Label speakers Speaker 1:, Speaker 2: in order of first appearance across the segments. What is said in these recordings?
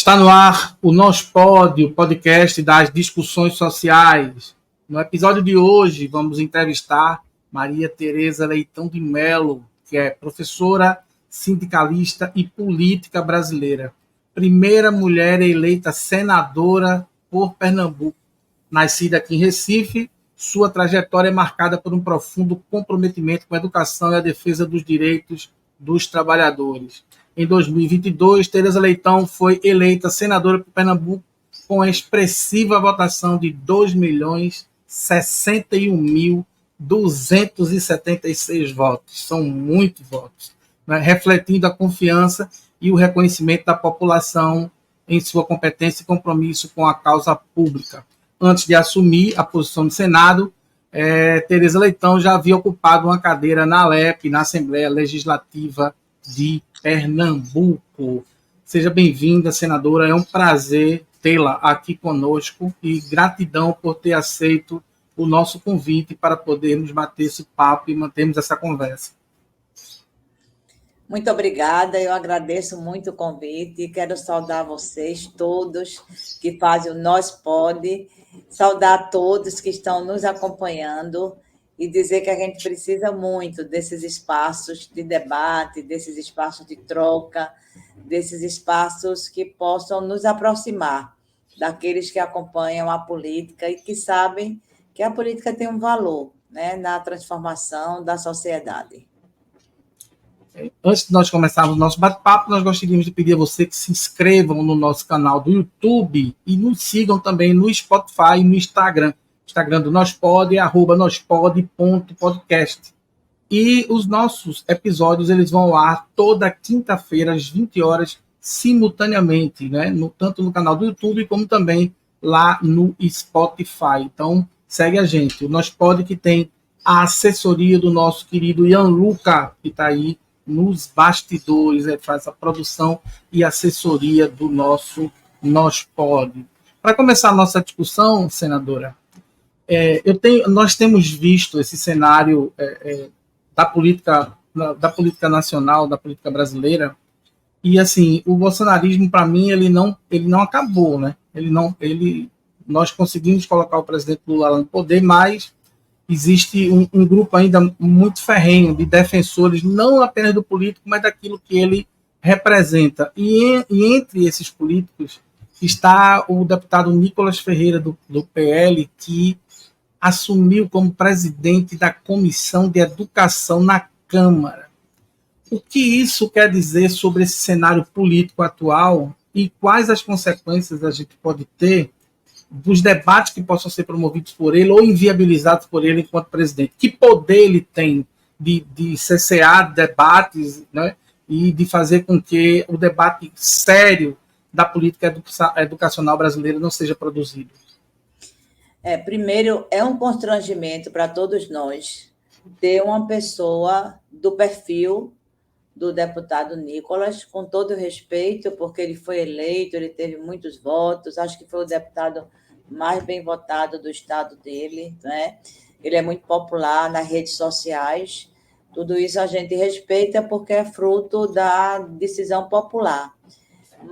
Speaker 1: Está no ar o Nós Pode, o podcast das discussões sociais. No episódio de hoje, vamos entrevistar Maria Tereza Leitão de Mello, que é professora, sindicalista e política brasileira. Primeira mulher eleita senadora por Pernambuco. Nascida aqui em Recife, sua trajetória é marcada por um profundo comprometimento com a educação e a defesa dos direitos dos trabalhadores. Em 2022, Tereza Leitão foi eleita senadora por Pernambuco com a expressiva votação de 2.061.276 votos. São muitos votos, né? Refletindo a confiança e o reconhecimento da população em sua competência e compromisso com a causa pública. Antes de assumir a posição no Senado, Tereza Leitão já havia ocupado uma cadeira na ALEP, na Assembleia Legislativa de Pernambuco. Seja bem-vinda, senadora. É um prazer tê-la aqui conosco e gratidão por ter aceito o nosso convite para podermos bater esse papo e mantermos essa conversa.
Speaker 2: Muito obrigada, eu agradeço muito o convite e quero saudar vocês todos que fazem o Nós Pode, saudar todos que estão nos acompanhando e dizer que a gente precisa muito desses espaços de debate, desses espaços de troca, desses espaços que possam nos aproximar daqueles que acompanham a política e que sabem que a política tem um valor, né, na transformação da sociedade.
Speaker 1: Antes de nós começarmos o nosso bate-papo, nós gostaríamos de pedir a você que se inscrevam no nosso canal do YouTube e nos sigam também no Spotify e no Instagram. Instagram do Nós Pode é @nospode.podcast. E os nossos episódios eles vão ao ar toda quinta-feira, às 20 horas, simultaneamente, né? Tanto no canal do YouTube como também lá no Spotify. Então, segue a gente. O Nós Pode, que tem a assessoria do nosso querido Ian Luca, que está aí nos bastidores, faz a produção e assessoria do nosso Nós Pode. Para começar a nossa discussão, senadora, nós temos visto esse cenário da política nacional, da política brasileira, e assim, o bolsonarismo, para mim, ele não acabou, né? Nós conseguimos colocar o presidente Lula no poder, mas existe um grupo ainda muito ferrenho de defensores, não apenas do político, mas daquilo que ele representa. E entre esses políticos está o deputado Nicolas Ferreira, do PL, que assumiu como presidente da Comissão de Educação na Câmara. O que isso quer dizer sobre esse cenário político atual e quais as consequências a gente pode ter dos debates que possam ser promovidos por ele ou inviabilizados por ele enquanto presidente? Que poder ele tem de cessear debates, né, e de fazer com que o debate sério da política educacional brasileira não seja produzido?
Speaker 2: Primeiro, é um constrangimento para todos nós ter uma pessoa do perfil do deputado Nicolas, com todo respeito, porque ele foi eleito, ele teve muitos votos, acho que foi o deputado mais bem votado do estado dele, né? Ele é muito popular nas redes sociais, tudo isso a gente respeita porque é fruto da decisão popular.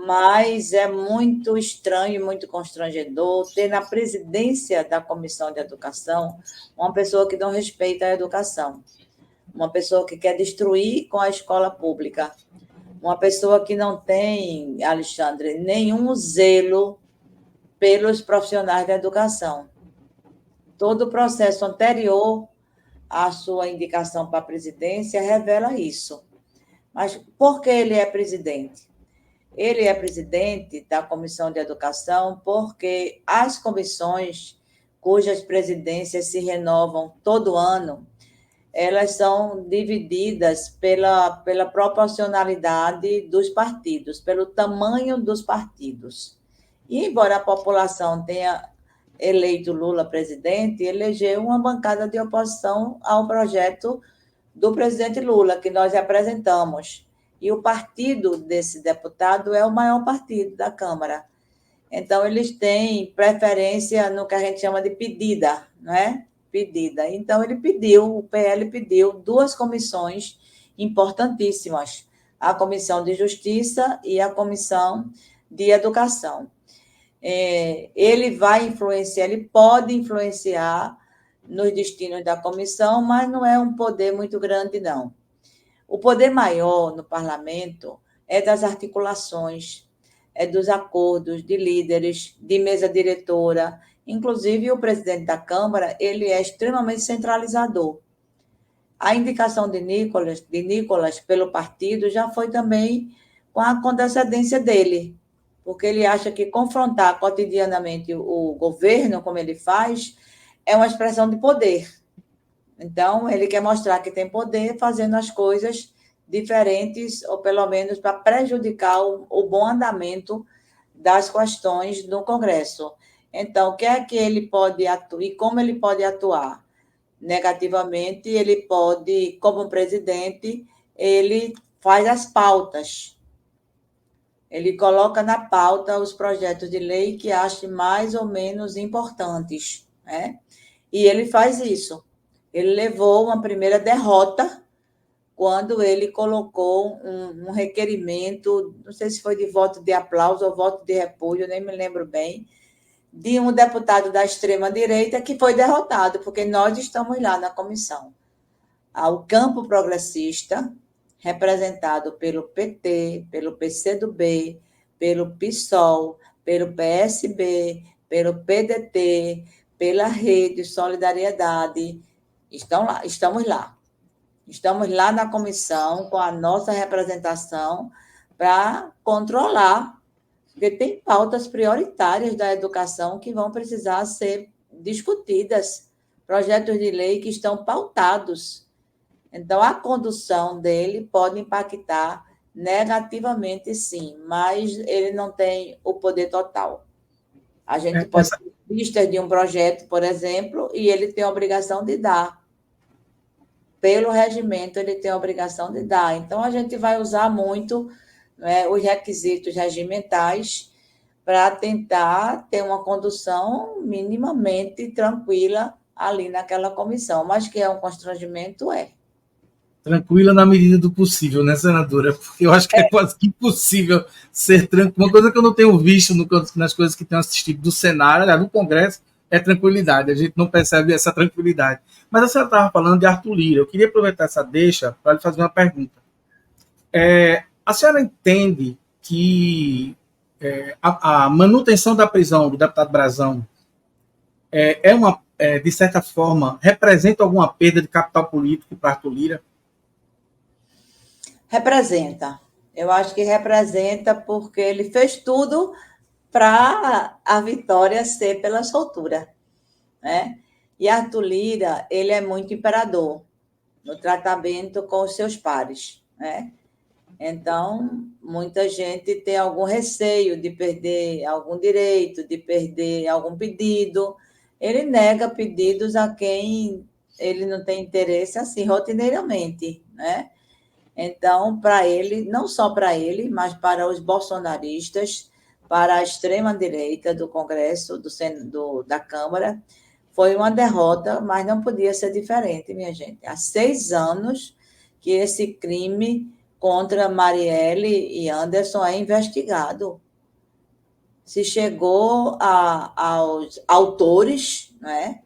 Speaker 2: Mas é muito estranho, muito constrangedor ter na presidência da Comissão de Educação uma pessoa que não respeita a educação, uma pessoa que quer destruir com a escola pública, uma pessoa que não tem, Alexandre, nenhum zelo pelos profissionais da educação. Todo o processo anterior à sua indicação para a presidência revela isso. Mas por que ele é presidente? Ele é presidente da Comissão de Educação porque as comissões cujas presidências se renovam todo ano, elas são divididas pela proporcionalidade dos partidos, pelo tamanho dos partidos. E, embora a população tenha eleito Lula presidente, elegeu uma bancada de oposição ao projeto do presidente Lula, que nós apresentamos. E o partido desse deputado é o maior partido da Câmara. Então, eles têm preferência no que a gente chama de pedida, não é? Pedida. Então, o PL pediu duas comissões importantíssimas, a Comissão de Justiça e a Comissão de educação. Ele vai influenciar, ele pode influenciar nos destinos da comissão, mas não é um poder muito grande, não. O poder maior no parlamento é das articulações, é dos acordos de líderes, de mesa diretora. Inclusive, o presidente da Câmara, ele é extremamente centralizador. A indicação de Nicolas pelo partido já foi também com a condescendência dele, porque ele acha que confrontar cotidianamente o governo, como ele faz, é uma expressão de poder. Então, ele quer mostrar que tem poder fazendo as coisas diferentes, ou pelo menos para prejudicar o bom andamento das questões no Congresso. Então, o que é que ele pode atuar e como ele pode atuar? Negativamente, ele pode, como presidente, ele faz as pautas. Ele coloca na pauta os projetos de lei que acha mais ou menos importantes, né? E ele faz isso. Ele levou uma primeira derrota quando ele colocou um requerimento, não sei se foi de voto de aplauso ou voto de repúdio, nem me lembro bem, de um deputado da extrema-direita que foi derrotado, porque nós estamos lá na comissão. O campo progressista, representado pelo PT, pelo PCdoB, pelo PSOL, pelo PSB, pelo PDT, pela Rede Solidariedade, estamos lá. Estamos lá na comissão com a nossa representação para controlar, porque tem pautas prioritárias da educação que vão precisar ser discutidas, projetos de lei que estão pautados. Então, a condução dele pode impactar negativamente, sim, mas ele não tem o poder total. A gente pode ter listas de um projeto, por exemplo, e ele tem a obrigação de dar. Pelo regimento, ele tem a obrigação de dar. Então, a gente vai usar muito, né, os requisitos regimentais para tentar ter uma condução minimamente tranquila ali naquela comissão, mas que é um constrangimento,
Speaker 1: Tranquila na medida do possível, né, senadora? Porque eu acho que é quase que impossível ser tranquilo. Uma coisa que eu não tenho visto nas coisas que tenho assistido do Senado, do Congresso, é tranquilidade. A gente não percebe essa tranquilidade. Mas a senhora estava falando de Arthur Lira. Eu queria aproveitar essa deixa para lhe fazer uma pergunta. A senhora entende que a manutenção da prisão do deputado Brazão de certa forma, representa alguma perda de capital político para Arthur Lira?
Speaker 2: Representa. Eu acho que representa porque ele fez tudo para a vitória ser pela soltura, né? E Arthur Lira, ele é muito imperador no tratamento com os seus pares, né? Então, muita gente tem algum receio de perder algum direito, de perder algum pedido. Ele nega pedidos a quem ele não tem interesse, assim, rotineiramente, né? Então, para ele, não só para ele, mas para os bolsonaristas, para a extrema-direita do Congresso, da Câmara, foi uma derrota, mas não podia ser diferente, minha gente. Há 6 anos que esse crime contra Marielle e Anderson é investigado. Se chegou aos autores, né?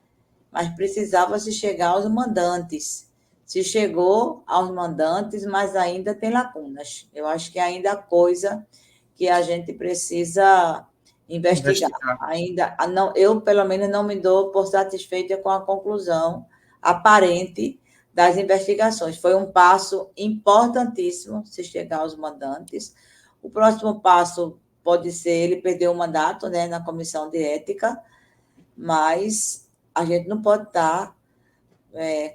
Speaker 2: Mas precisava se chegar aos mandantes. Se chegou aos mandantes, mas ainda tem lacunas. Eu acho que ainda há coisa que a gente precisa investigar. Ainda não, eu, pelo menos, não me dou por satisfeita com a conclusão aparente das investigações. Foi um passo importantíssimo se chegar aos mandantes. O próximo passo pode ser ele perder o mandato, né, na comissão de ética, mas a gente não pode estar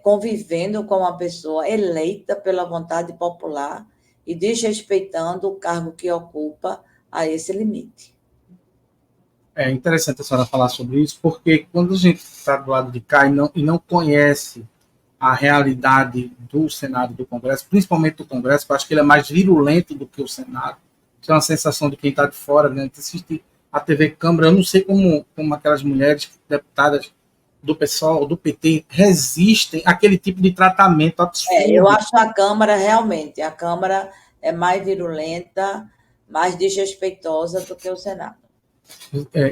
Speaker 2: convivendo com uma pessoa eleita pela vontade popular e desrespeitando o cargo que ocupa a esse limite.
Speaker 1: É interessante a senhora falar sobre isso, porque quando a gente está do lado de cá e não conhece a realidade do Senado e do Congresso, principalmente do Congresso, eu acho que ele é mais virulento do que o Senado, que é uma sensação de quem está de fora, né? Assiste a TV Câmara, eu não sei como aquelas mulheres deputadas do PSOL, do PT, resistem àquele tipo de tratamento absurdo.
Speaker 2: Eu acho a Câmara realmente, a Câmara é mais virulenta, mais desrespeitosa do que o Senado.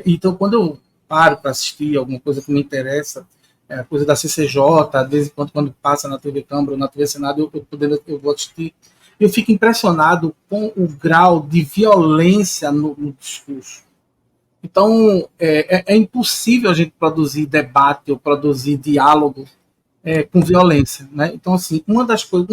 Speaker 1: Então, quando eu paro para assistir alguma coisa que me interessa, a coisa da CCJ, de vez em quando passa na TV Câmara ou na TV Senado, eu vou assistir, eu fico impressionado com o grau de violência no discurso. Então, é impossível a gente produzir debate ou produzir diálogo com violência, né? Então, assim, um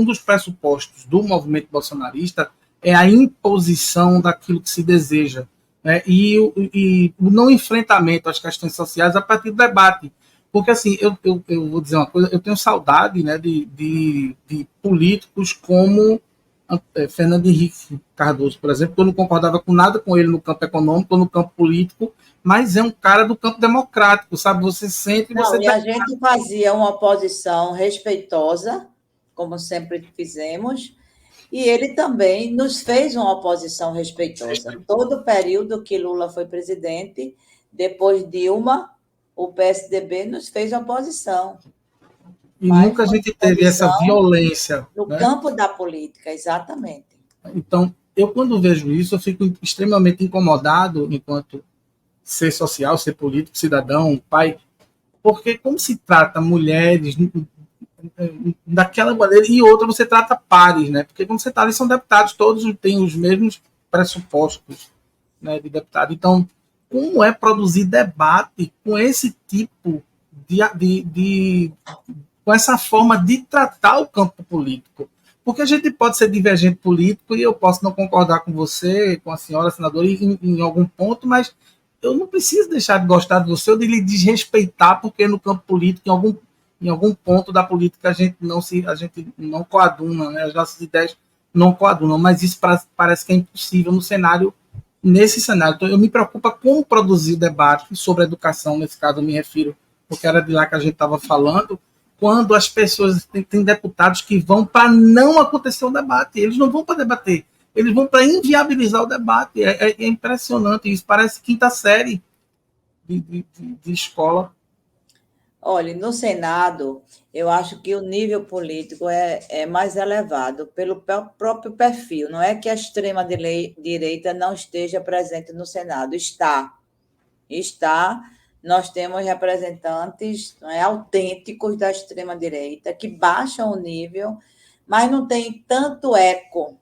Speaker 1: dos pressupostos do movimento bolsonarista é a imposição daquilo que se deseja, né? E o não enfrentamento às questões sociais a partir do debate. Porque, assim, eu vou dizer uma coisa, eu tenho saudade, né, de políticos como Fernando Henrique Cardoso, por exemplo, que eu não concordava com nada com ele no campo econômico ou no campo político, mas é um cara do campo democrático, sabe? Você sente, você...
Speaker 2: Não, e a gente fazia uma oposição respeitosa, como sempre fizemos, e ele também nos fez uma oposição respeitosa. Todo o período que Lula foi presidente, depois Dilma, o PSDB nos fez oposição.
Speaker 1: E nunca a gente teve essa violência.
Speaker 2: No
Speaker 1: né?
Speaker 2: campo da política, exatamente.
Speaker 1: Então, eu quando vejo isso, eu fico extremamente incomodado enquanto ser social, ser político, cidadão, pai, porque como se trata mulheres daquela maneira e outra você trata pares, né? Porque quando você está ali são deputados, todos têm os mesmos pressupostos, né, de deputado. Então, como é produzir debate com esse tipo com essa forma de tratar o campo político? Porque a gente pode ser divergente político e eu posso não concordar com você, com a senhora senadora, em algum ponto, mas eu não preciso deixar de gostar de você ou de lhe desrespeitar, porque no campo político, em algum ponto da política, a gente não coaduna, né? As nossas ideias não coadunam, mas isso parece que é impossível nesse cenário. Então, eu me preocupo com produzir debate sobre educação, nesse caso eu me refiro, porque era de lá que a gente estava falando, quando as pessoas têm deputados que vão para não acontecer o debate, eles não vão para debater, eles vão para inviabilizar o debate. É impressionante isso, parece quinta série de escola.
Speaker 2: Olha, no Senado, eu acho que o nível político é mais elevado pelo próprio perfil. Não é que a extrema-direita não esteja presente no Senado, está. Nós temos representantes, não é, autênticos da extrema-direita que baixam o nível, mas não tem tanto eco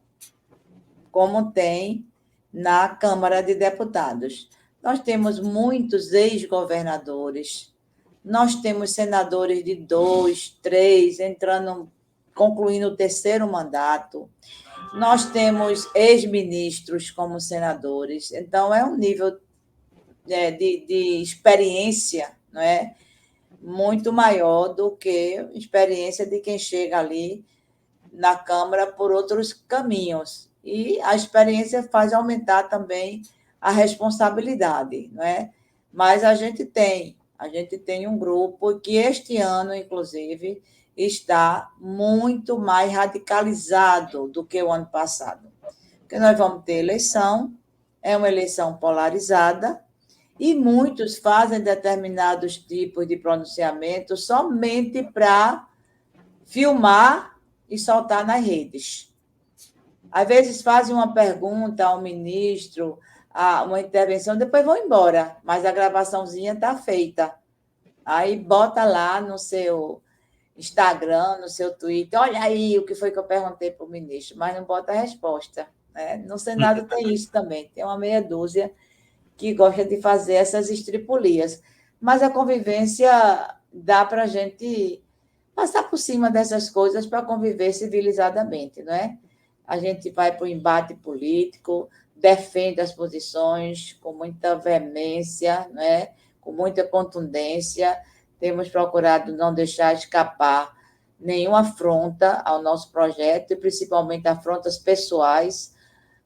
Speaker 2: como tem na Câmara de Deputados. Nós temos muitos ex-governadores, nós temos senadores de 2, 3, concluindo o terceiro mandato, nós temos ex-ministros como senadores, então é um nível de experiência, não é? Muito maior do que a experiência de quem chega ali na Câmara por outros caminhos. E a experiência faz aumentar também a responsabilidade, não é? Mas a gente tem um grupo que este ano, inclusive, está muito mais radicalizado do que o ano passado. Porque nós vamos ter eleição, é uma eleição polarizada, e muitos fazem determinados tipos de pronunciamento somente para filmar e soltar nas redes. Às vezes fazem uma pergunta ao ministro, uma intervenção, depois vão embora, mas a gravaçãozinha está feita. Aí bota lá no seu Instagram, no seu Twitter, olha aí o que foi que eu perguntei para o ministro, mas não bota a resposta. Né? No Senado tem isso também, tem uma meia dúzia que gosta de fazer essas estripulias. Mas a convivência dá para a gente passar por cima dessas coisas para conviver civilizadamente, não é? A gente vai para o embate político, defende as posições com muita veemência, não é? Com muita contundência. Temos procurado não deixar escapar nenhuma afronta ao nosso projeto, e principalmente afrontas pessoais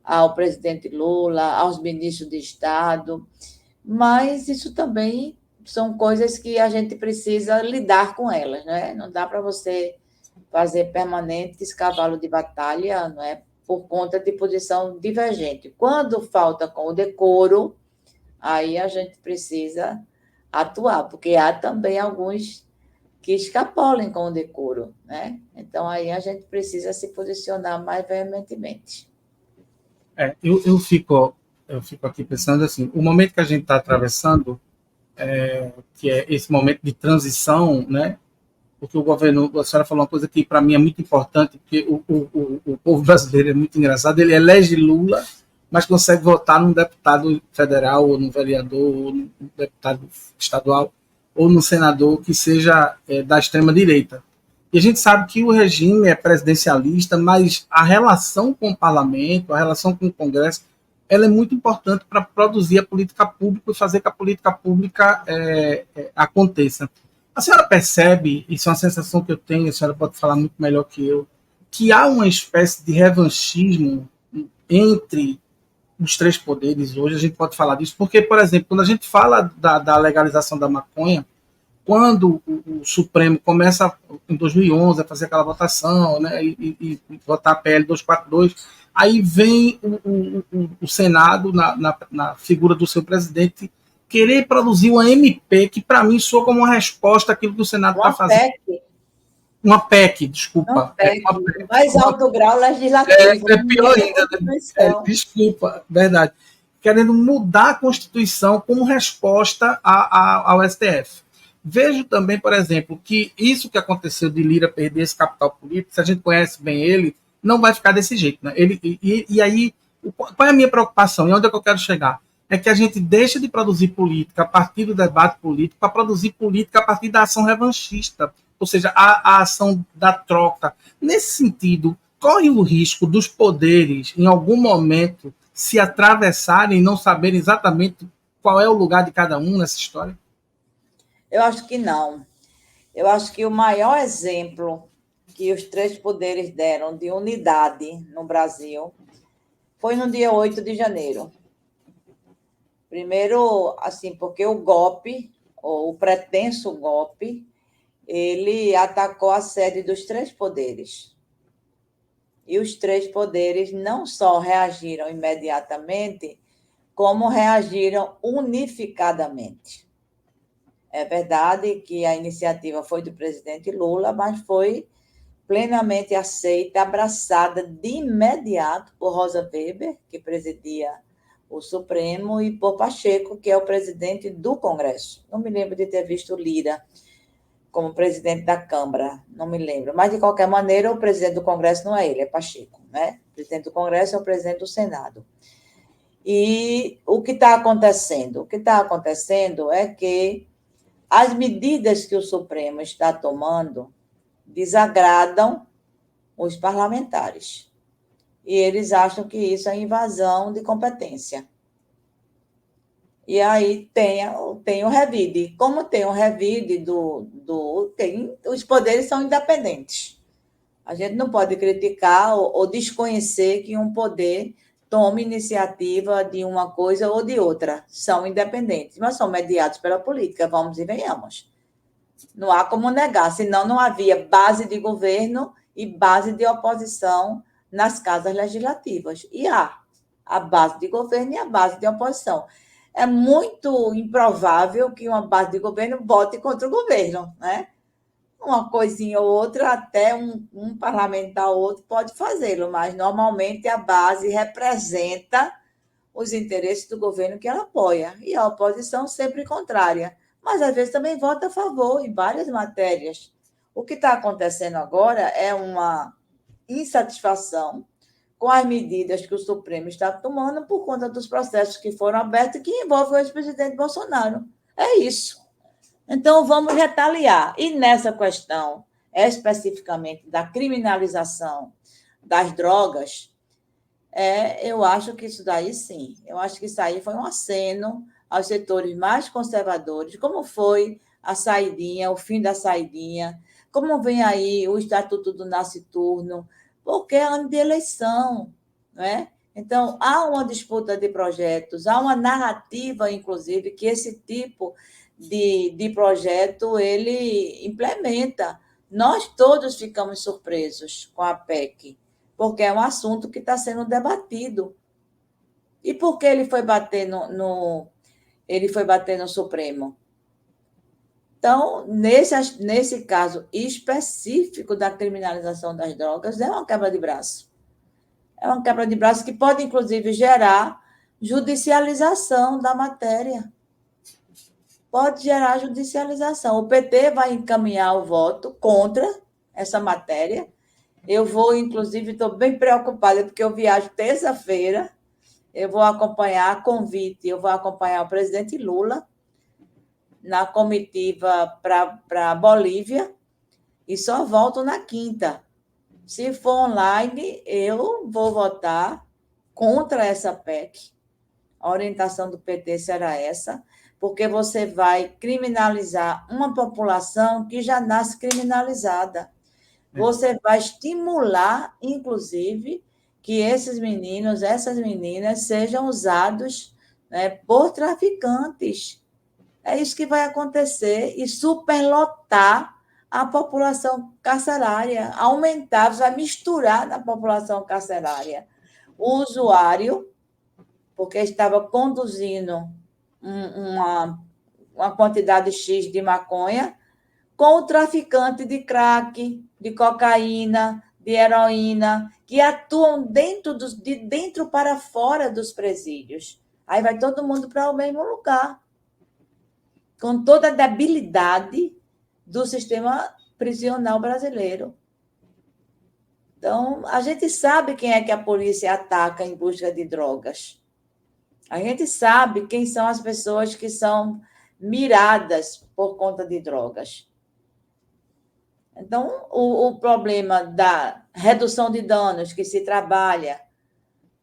Speaker 2: ao presidente Lula, aos ministros de Estado, mas isso também são coisas que a gente precisa lidar com elas, não é? Não dá para você fazer permanentes cavalo de batalha, não é? Por conta de posição divergente. Quando falta com o decoro, aí a gente precisa atuar, porque há também alguns que escapolem com o decoro, né? Então aí a gente precisa se posicionar mais veementemente.
Speaker 1: Eu fico aqui pensando assim, o momento que a gente está atravessando, que é esse momento de transição, né? Porque o governo, a senhora falou uma coisa que para mim é muito importante, porque o povo brasileiro é muito engraçado, ele elege Lula, mas consegue votar num deputado federal, ou num vereador, ou num deputado estadual, ou num senador que seja da extrema-direita. E a gente sabe que o regime é presidencialista, mas a relação com o parlamento, a relação com o Congresso, ela é muito importante para produzir a política pública e fazer que a política pública aconteça. A senhora percebe, isso é uma sensação que eu tenho, a senhora pode falar muito melhor que eu, que há uma espécie de revanchismo entre os três poderes hoje, a gente pode falar disso, porque, por exemplo, quando a gente fala da legalização da maconha, quando o Supremo começa, em 2011, a fazer aquela votação, né, e votar a PL 242, aí vem o Senado, na figura do seu presidente, querer produzir uma MP que, para mim, soa como uma resposta àquilo que o Senado está fazendo.
Speaker 2: PEC.
Speaker 1: Uma PEC, desculpa.
Speaker 2: Uma PEC, uma PEC. Mais alto grau legislativo.
Speaker 1: Pior ainda. Desculpa, verdade. Querendo mudar a Constituição como resposta ao STF. Vejo também, por exemplo, que isso que aconteceu de Lira perder esse capital político, se a gente conhece bem ele, não vai ficar desse jeito. Né? E aí, qual é a minha preocupação? E onde é que eu quero chegar? É que a gente deixa de produzir política a partir do debate político para produzir política a partir da ação revanchista, ou seja, a ação da troca. Nesse sentido, corre o risco dos poderes, em algum momento, se atravessarem e não saberem exatamente qual é o lugar de cada um nessa história?
Speaker 2: Eu acho que não. Eu acho que o maior exemplo que os três poderes deram de unidade no Brasil foi no dia 8 de janeiro. Primeiro, assim, porque o golpe, ou o pretenso golpe, ele atacou a sede dos três poderes. E os três poderes não só reagiram imediatamente, como reagiram unificadamente. É verdade que a iniciativa foi do presidente Lula, mas foi plenamente aceita, abraçada de imediato por Rosa Weber, que presidia o Supremo, e por Pacheco, que é o presidente do Congresso. Não me lembro de ter visto Lira como presidente da Câmara, não me lembro. Mas, de qualquer maneira, o presidente do Congresso não é ele, é Pacheco, né? O presidente do Congresso é o presidente do Senado. E o que está acontecendo? O que está acontecendo é que as medidas que o Supremo está tomando desagradam os parlamentares. E eles acham que isso é invasão de competência. E aí tem o revide. Como tem o revide os poderes são independentes. A gente não pode criticar ou desconhecer que um poder tome iniciativa de uma coisa ou de outra. São independentes, mas são mediados pela política, vamos e venhamos. Não há como negar, senão não havia base de governo e base de oposição nas casas legislativas. E há a base de governo e a base de oposição. É muito improvável que uma base de governo vote contra o governo, né? Uma coisinha ou outra, até um parlamentar ou outro pode fazê-lo, mas normalmente a base representa os interesses do governo que ela apoia, e a oposição sempre contrária, mas às vezes também vota a favor em várias matérias. O que está acontecendo agora é uma insatisfação com as medidas que o Supremo está tomando por conta dos processos que foram abertos e que envolvem o ex-presidente Bolsonaro. É isso. Então, vamos retaliar. E nessa questão, especificamente da criminalização das drogas, eu acho que isso daí, sim. Eu acho que isso aí foi um aceno aos setores mais conservadores, como foi a saidinha, o fim da saidinha, como vem aí o Estatuto do Nasciturno, porque é ano de eleição, não é? Então, há uma disputa de projetos, há uma narrativa, inclusive, que esse tipo de projeto ele implementa. Nós todos ficamos surpresos com a PEC, porque é um assunto que está sendo debatido. E por que ele foi bater no Supremo? Então, nesse caso específico da criminalização das drogas, é uma quebra de braço. É uma quebra de braço que pode, inclusive, gerar judicialização da matéria. Pode gerar judicialização. O PT vai encaminhar o voto contra essa matéria. Eu vou, inclusive, estou bem preocupada, porque eu viajo terça-feira, eu vou acompanhar convite, eu vou acompanhar o presidente Lula na comitiva para a Bolívia e só volto na quinta. Se for online, eu vou votar contra essa PEC. A orientação do PT será essa, porque você vai criminalizar uma população que já nasce criminalizada. Você vai estimular, inclusive, que esses meninos, essas meninas sejam usados, né, por traficantes. É isso que vai acontecer e superlotar a população carcerária, aumentar, vai misturar na população carcerária o usuário, porque estava conduzindo uma quantidade X de maconha, com o traficante de crack, de cocaína, de heroína, que atuam de dentro para fora dos presídios. Aí vai todo mundo para o mesmo lugar, com toda a debilidade do sistema prisional brasileiro. Então, a gente sabe quem é que a polícia ataca em busca de drogas. A gente sabe quem são as pessoas que são miradas por conta de drogas. Então, o problema da redução de danos que se trabalha,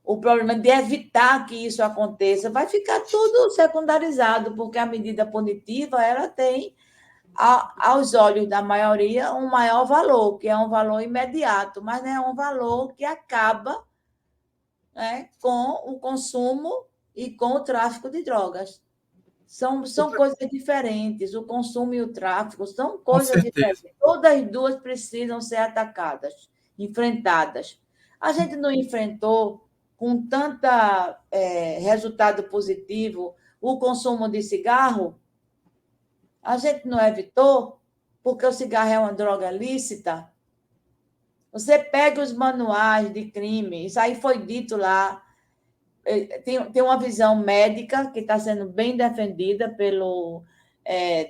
Speaker 2: o problema de evitar que isso aconteça, vai ficar tudo secundarizado, porque a medida punitiva ela tem, aos olhos da maioria, um maior valor, que é um valor imediato, mas não é um valor que acaba, né, com o consumo e com o tráfico de drogas. São coisas diferentes. O consumo e o tráfico são coisas diferentes. Todas as duas precisam ser atacadas, enfrentadas. A gente não enfrentou com tanta resultado positivo o consumo de cigarro. A gente não evitou, porque o cigarro é uma droga lícita. Você pega os manuais de crime, isso aí foi dito lá. Tem uma visão médica que está sendo bem defendida pelo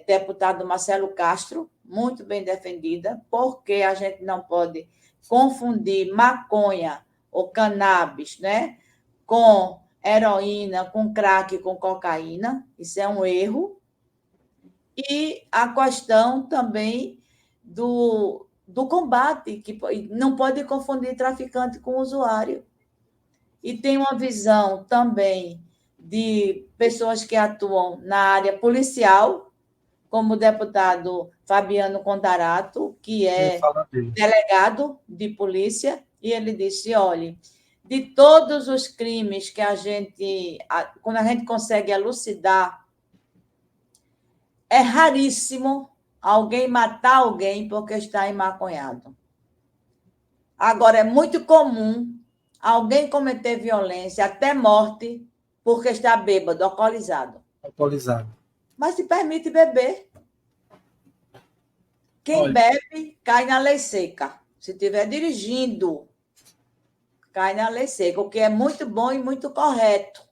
Speaker 2: deputado Marcelo Castro, muito bem defendida, porque a gente não pode confundir maconha ou cannabis, né, com heroína, com crack, com cocaína. Isso é um erro. E a questão também do combate, que não pode confundir traficante com usuário. E tem uma visão também de pessoas que atuam na área policial, como o deputado Fabiano Contarato, que é delegado de polícia, e ele disse, olha, de todos os crimes que quando a gente consegue elucidar, é raríssimo alguém matar alguém porque está emaconhado. Agora, é muito comum alguém cometer violência, até morte, porque está bêbado, alcoolizado. Mas se permite beber. Quem bebe, cai na lei seca. Se estiver dirigindo, cai na lei seca, o que é muito bom e muito correto.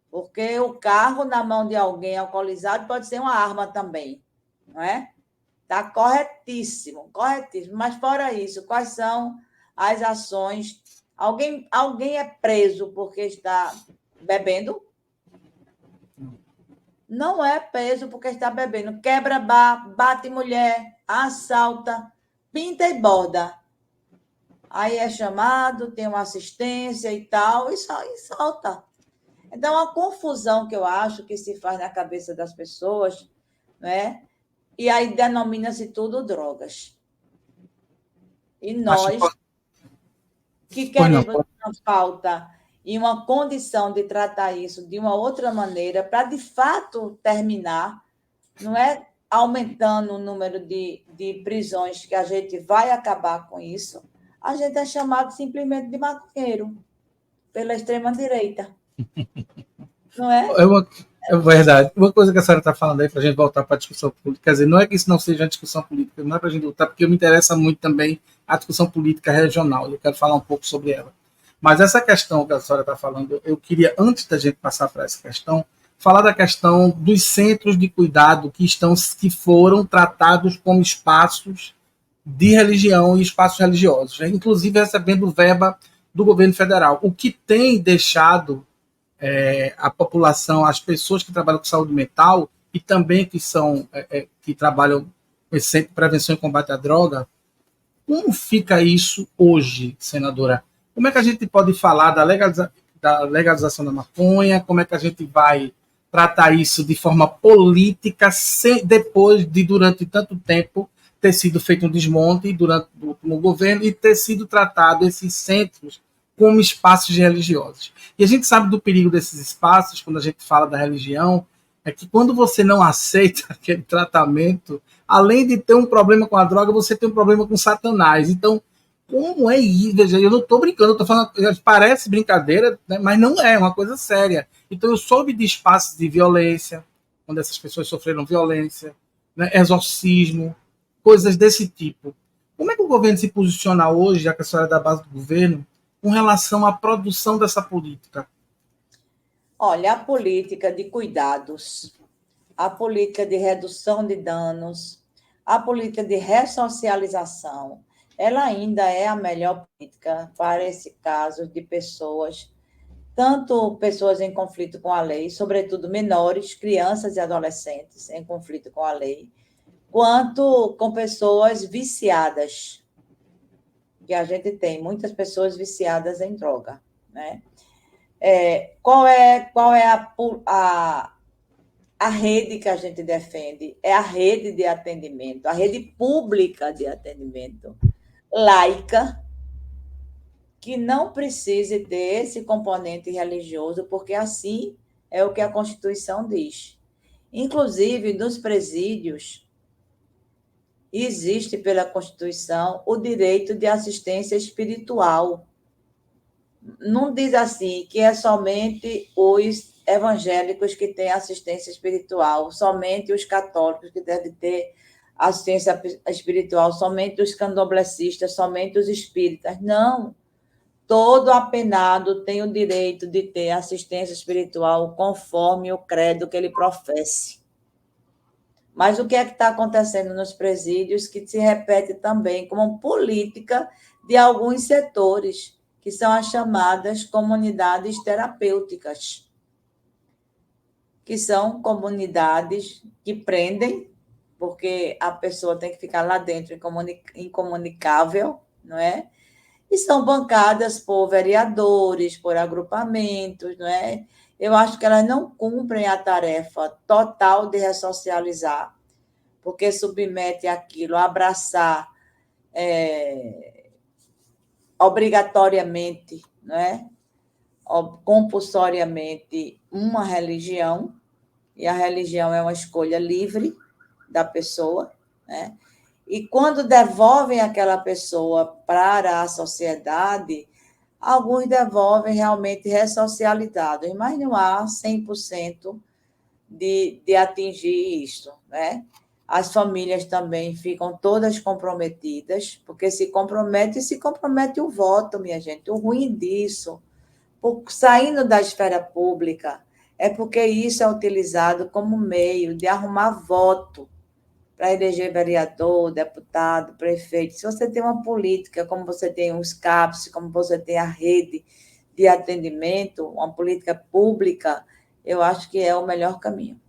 Speaker 2: Porque o carro na mão de alguém alcoolizado pode ser uma arma também, não é? Está corretíssimo, corretíssimo. Mas, fora isso, quais são as ações? Alguém é preso porque está bebendo? Não é preso porque está bebendo. Quebra bar, bate mulher, assalta, pinta e borda. Aí é chamado, tem uma assistência e tal, e solta. Então, a confusão que eu acho que se faz na cabeça das pessoas, né? E aí denomina-se tudo drogas. E nós, que queremos uma pauta e uma condição de tratar isso de uma outra maneira, para, de fato, terminar, não é aumentando o número de prisões que a gente vai acabar com isso, a gente é chamado simplesmente de maconheiro pela extrema-direita. Não é?
Speaker 1: É verdade. Uma coisa que a senhora está falando aí, para a gente voltar para a discussão política, quer dizer, não é que isso não seja uma discussão política, não é para a gente lutar, porque me interessa muito também a discussão política regional, e eu quero falar um pouco sobre ela. Mas essa questão que a senhora está falando, eu queria, antes da gente passar para essa questão, falar da questão dos centros de cuidado que foram tratados como espaços de religião e espaços religiosos, né? Inclusive recebendo verba do governo federal, o que tem deixado a população, as pessoas que trabalham com saúde mental e também que trabalham com esse centro de prevenção e combate à droga. Como fica isso hoje, senadora? Como é que a gente pode falar da legalização da maconha? Como é que a gente vai tratar isso de forma política, depois de, durante tanto tempo, ter sido feito um desmonte durante o último governo e ter sido tratado esses centros como espaços religiosos? E a gente sabe do perigo desses espaços, quando a gente fala da religião, é que quando você não aceita aquele tratamento, além de ter um problema com a droga, você tem um problema com Satanás. Então, como é isso? Veja, eu não estou brincando, eu estou falando, parece brincadeira, né, mas não é uma coisa séria. Então, eu soube de espaços de violência, quando essas pessoas sofreram violência, né, exorcismo, coisas desse tipo. Como é que o governo se posiciona hoje, já que a senhora é da base do governo, com relação à produção dessa política?
Speaker 2: Olha, a política de cuidados, a política de redução de danos, a política de ressocialização, ela ainda é a melhor política para esse caso de pessoas, tanto pessoas em conflito com a lei, sobretudo menores, crianças e adolescentes em conflito com a lei, quanto com pessoas viciadas, que a gente tem muitas pessoas viciadas em droga, né? Qual é a rede que a gente defende? É a rede de atendimento, a rede pública de atendimento, laica, que não precise ter esse componente religioso, porque assim é o que a Constituição diz. Inclusive, nos presídios, existe pela Constituição o direito de assistência espiritual. Não diz assim que é somente os evangélicos que têm assistência espiritual, somente os católicos que devem ter assistência espiritual, somente os candomblecistas, somente os espíritas. Não. Todo apenado tem o direito de ter assistência espiritual conforme o credo que ele professe. Mas o que é que está acontecendo nos presídios que se repete também como política de alguns setores, que são as chamadas comunidades terapêuticas, que são comunidades que prendem, porque a pessoa tem que ficar lá dentro incomunicável, não é? E são bancadas por vereadores, por agrupamentos, não é? Eu acho que elas não cumprem a tarefa total de ressocializar, porque submete aquilo a abraçar obrigatoriamente, não é? Compulsoriamente, uma religião, e a religião é uma escolha livre da pessoa, né? E quando devolvem aquela pessoa para a sociedade, alguns devolvem realmente ressocializados, mas não há 100% de atingir isso, né? As famílias também ficam todas comprometidas, porque se compromete o voto, minha gente. O ruim disso, saindo da esfera pública, é porque isso é utilizado como meio de arrumar voto para eleger vereador, deputado, prefeito. Se você tem uma política, como você tem os CAPS, como você tem a rede de atendimento, uma política pública, eu acho que é o melhor caminho.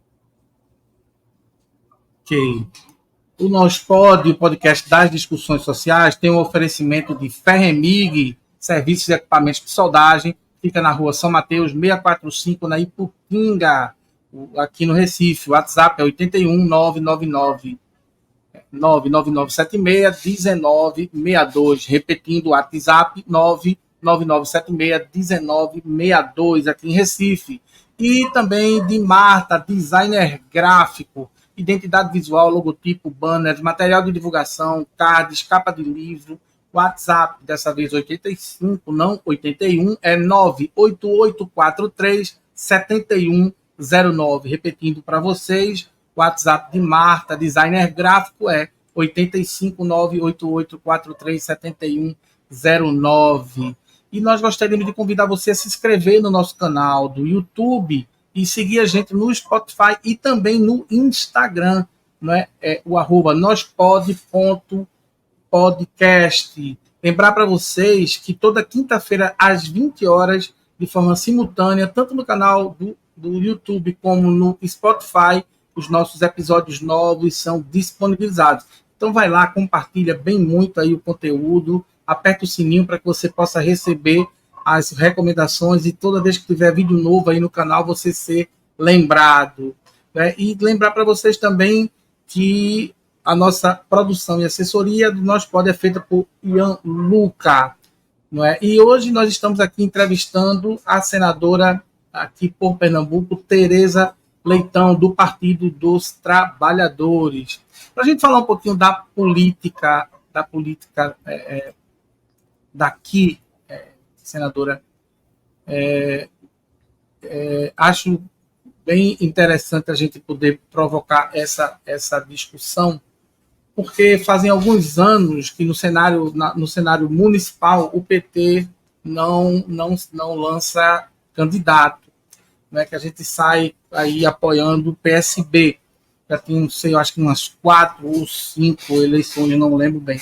Speaker 1: Ok. O Nós Pode, o podcast das discussões sociais, tem um oferecimento de Ferremig, serviços e equipamentos de soldagem, fica na rua São Mateus, 645, na Iputinga, aqui no Recife. O WhatsApp é 81 999 1962, repetindo o WhatsApp 999761962, aqui em Recife. E também de Marta, designer gráfico, identidade visual, logotipo, banners, material de divulgação, cards, capa de livro. WhatsApp, dessa vez 85, não 81, é 988437109. Repetindo para vocês, o WhatsApp de Marta, designer gráfico, é 85 988437109. E nós gostaríamos de convidar você a se inscrever no nosso canal do YouTube e seguir a gente no Spotify e também no Instagram, né? O arroba nospod.podcast. Lembrar para vocês que toda quinta-feira, às 20 horas, de forma simultânea, tanto no canal do YouTube como no Spotify, os nossos episódios novos são disponibilizados. Então vai lá, compartilha bem muito aí o conteúdo, aperta o sininho para que você possa receber as recomendações e toda vez que tiver vídeo novo aí no canal, você ser lembrado. Né? E lembrar para vocês também que a nossa produção e assessoria do Nós Pode é feita por Ian Luca. Não é? E hoje nós estamos aqui entrevistando a senadora aqui por Pernambuco, Tereza Leitão, do Partido dos Trabalhadores. Para a gente falar um pouquinho da política daqui, senadora, acho bem interessante a gente poder provocar essa discussão, porque fazem alguns anos que no cenário municipal o PT não lança candidato, né? Que a gente sai aí apoiando o PSB. Já tem, não sei, eu acho que umas 4 ou 5 eleições, não lembro bem.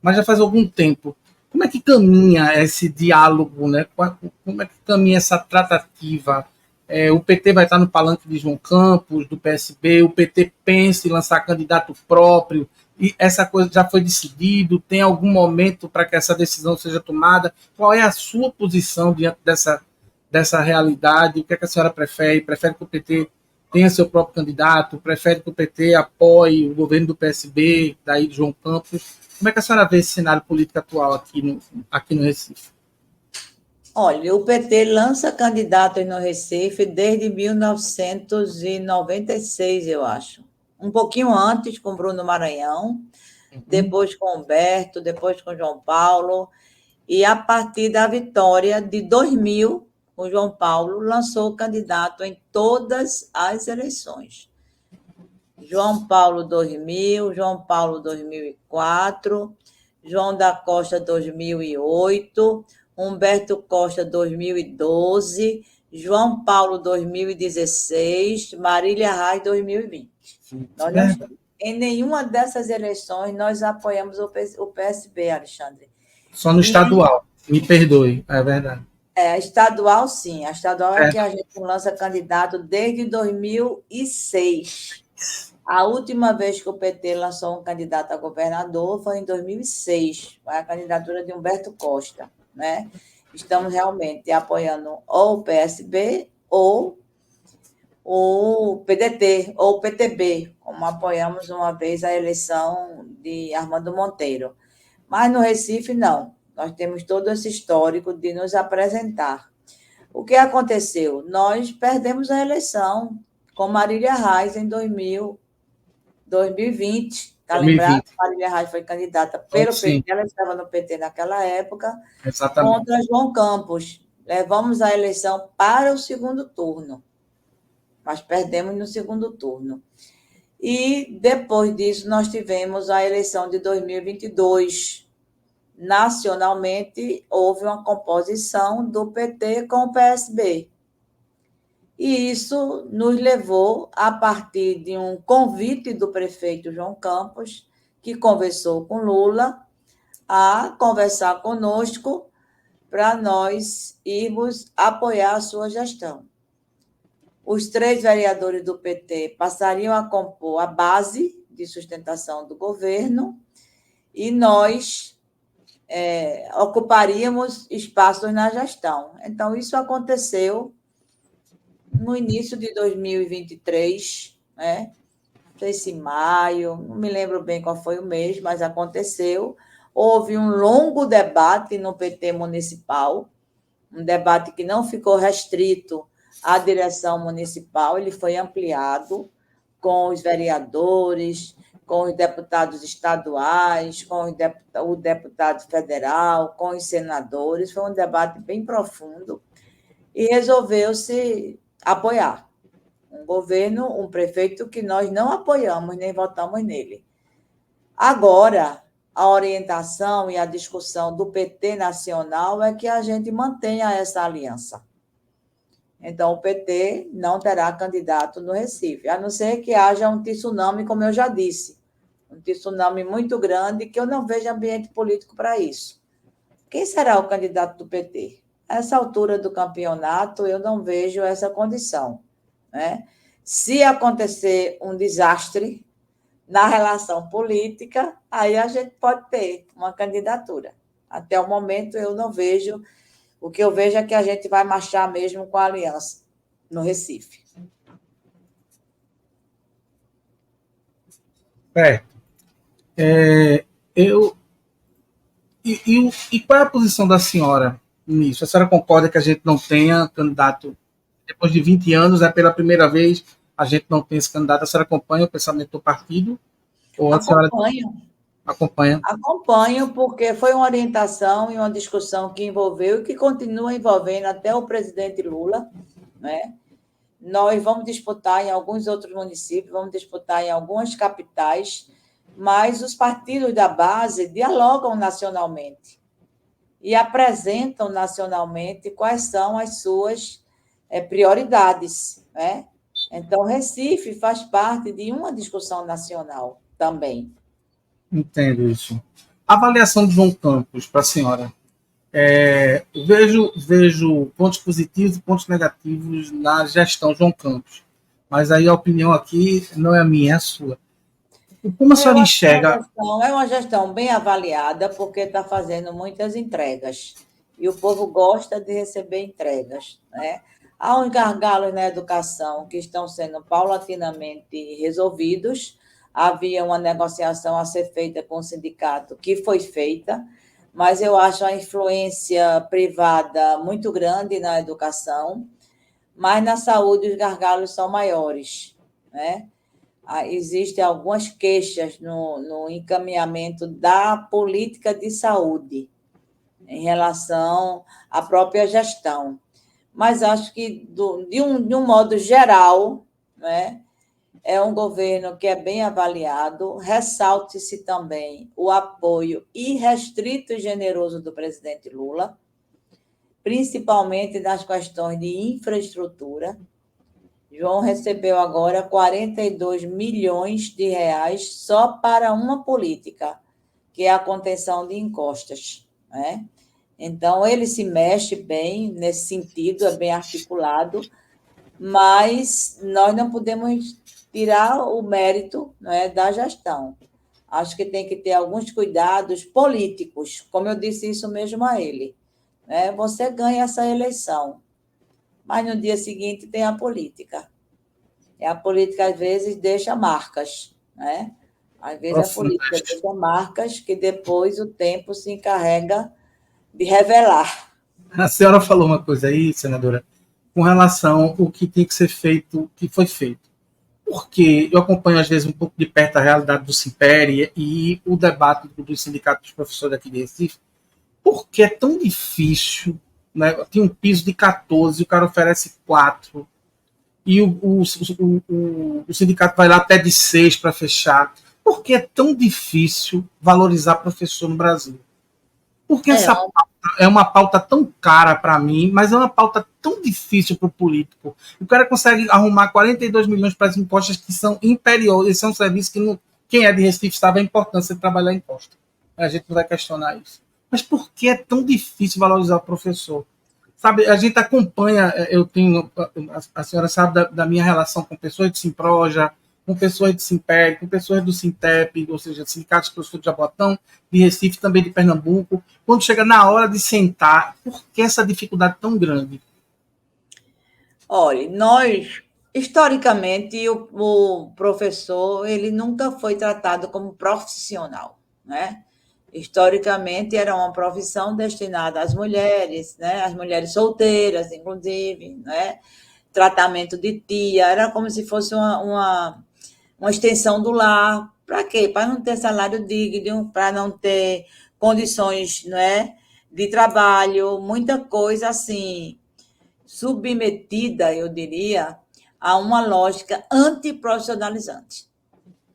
Speaker 1: Mas já faz algum tempo. Como é que caminha esse diálogo, né? Como é que caminha essa tratativa? O PT vai estar no palanque de João Campos, do PSB, o PT pensa em lançar candidato próprio, e essa coisa já foi decidido, tem algum momento para que essa decisão seja tomada? Qual é a sua posição diante dessa realidade? O que é que a senhora prefere? Prefere que o PT tenha seu próprio candidato? Prefere que o PT apoie o governo do PSB, daí de João Campos? Como é que a senhora vê esse cenário político atual aqui no Recife?
Speaker 2: Olha, o PT lança candidatos no Recife desde 1996, eu acho. Um pouquinho antes com Bruno Maranhão, depois com Humberto, depois com João Paulo, e a partir da vitória de 2000, o João Paulo lançou candidato em todas as eleições. João Paulo 2000, João Paulo 2004, João da Costa 2008, Humberto Costa 2012, João Paulo 2016, Marília Reis 2020. Em nenhuma dessas eleições nós apoiamos o PSB, Alexandre.
Speaker 1: Só no estadual, me perdoe, é verdade.
Speaker 2: A estadual, sim. A estadual é que a gente lança candidato desde 2006. A última vez que o PT lançou um candidato a governador foi em 2006, foi a candidatura de Humberto Costa, né? Estamos realmente apoiando ou o PSB ou o PDT, ou o PTB, como apoiamos uma vez a eleição de Armando Monteiro. Mas no Recife, não. Nós temos todo esse histórico de nos apresentar. O que aconteceu? Nós perdemos a eleição com Marília Reis em 2020. Está lembrado? Marília Reis foi candidata pelo PT, ela estava no PT naquela época,
Speaker 1: exatamente,
Speaker 2: contra João Campos. Levamos a eleição para o segundo turno, mas perdemos no segundo turno. E depois disso nós tivemos a eleição de 2022. Nacionalmente, houve uma composição do PT com o PSB. E isso nos levou, a partir de um convite do prefeito João Campos, que conversou com Lula, a conversar conosco para nós irmos apoiar a sua gestão. Os 3 vereadores do PT passariam a compor a base de sustentação do governo e nós ocuparíamos espaços na gestão. Então, isso aconteceu no início de 2023, né? Não sei se maio, não me lembro bem qual foi o mês, mas aconteceu. Houve um longo debate no PT municipal, um debate que não ficou restrito à direção municipal, ele foi ampliado com os vereadores, com os deputados estaduais, com o deputado federal, com os senadores. Foi um debate bem profundo e resolveu-se apoiar um governo, um prefeito que nós não apoiamos nem votamos nele. Agora, a orientação e a discussão do PT nacional é que a gente mantenha essa aliança. Então, o PT não terá candidato no Recife, a não ser que haja um tsunami, como eu já disse, um tsunami muito grande, que eu não vejo ambiente político para isso. Quem será o candidato do PT? A essa altura do campeonato, eu não vejo essa condição, né? Se acontecer um desastre na relação política, aí a gente pode ter uma candidatura. Até o momento, eu não vejo. O que eu vejo é que a gente vai marchar mesmo com a aliança no Recife.
Speaker 1: Eu, e qual é a posição da senhora nisso? A senhora concorda que a gente não tenha candidato depois de 20 anos, é pela primeira vez a gente não tem esse candidato? A senhora acompanha o pensamento do partido? Ou a senhora acompanha?
Speaker 2: Acompanho, porque foi uma orientação e uma discussão que envolveu e que continua envolvendo até o presidente Lula, né? Nós vamos disputar em alguns outros municípios, vamos disputar em algumas capitais, mas os partidos da base dialogam nacionalmente e apresentam nacionalmente quais são as suas prioridades, né? Então, Recife faz parte de uma discussão nacional também.
Speaker 1: Entendo isso. Avaliação de João Campos para a senhora. Vejo pontos positivos e pontos negativos na gestão João Campos. Mas aí a opinião aqui não é a minha, é a sua. Como a senhora enxerga?
Speaker 2: É uma gestão bem avaliada, porque está fazendo muitas entregas. E o povo gosta de receber entregas, né? Há uns gargalos na educação que estão sendo paulatinamente resolvidos. Havia uma negociação a ser feita com o sindicato, que foi feita, mas eu acho a influência privada muito grande na educação, mas na saúde os gargalos são maiores, né? Existem algumas queixas no encaminhamento da política de saúde em relação à própria gestão. Mas acho que, de um modo geral, né, é um governo que é bem avaliado. Ressalte-se também o apoio irrestrito e generoso do presidente Lula, principalmente nas questões de infraestrutura. João recebeu agora 42 milhões de reais só para uma política, que é a contenção de encostas, né? Então, ele se mexe bem nesse sentido, é bem articulado, mas nós não podemos tirar o mérito, né, da gestão. Acho que tem que ter alguns cuidados políticos, como eu disse isso mesmo a ele, né? Você ganha essa eleição, mas no dia seguinte tem a política. E a política, às vezes, deixa marcas, né? Às vezes, a política deixa marcas que depois o tempo se encarrega de revelar.
Speaker 1: A senhora falou uma coisa aí, senadora, com relação ao que tem que ser feito, que foi feito. Porque eu acompanho, às vezes, um pouco de perto a realidade do Simpere e o debate do Sindicato dos Professores aqui de Recife. Por que é tão difícil? Né? Tem um piso de 14, o cara oferece 4, e o sindicato vai lá até de 6 para fechar. Por que é tão difícil valorizar professor no Brasil? Porque essa pauta é uma pauta tão cara para mim, mas é uma pauta tão difícil para o político. O cara consegue arrumar 42 milhões para as impostas que são imperiosas, são serviços que não, quem é de Recife sabe a importância de trabalhar imposto. A gente não vai questionar isso. Mas por que é tão difícil valorizar o professor? Sabe, a gente acompanha, eu tenho, a senhora sabe da minha relação com pessoas de Simproja, com pessoas de Simpere, com pessoas do Sintep, ou seja, sindicatos de professores de Jabotão, de Recife, também de Pernambuco. Quando chega na hora de sentar, por que essa dificuldade tão grande?
Speaker 2: Olha, nós, historicamente, o professor, ele nunca foi tratado como profissional, né? Historicamente, era uma profissão destinada às mulheres, né? Às mulheres solteiras, inclusive, né? Tratamento de tia, era como se fosse uma extensão do lar. Para quê? Para não ter salário digno, para não ter condições, né, de trabalho, muita coisa assim, submetida, eu diria, a uma lógica antiprofissionalizante.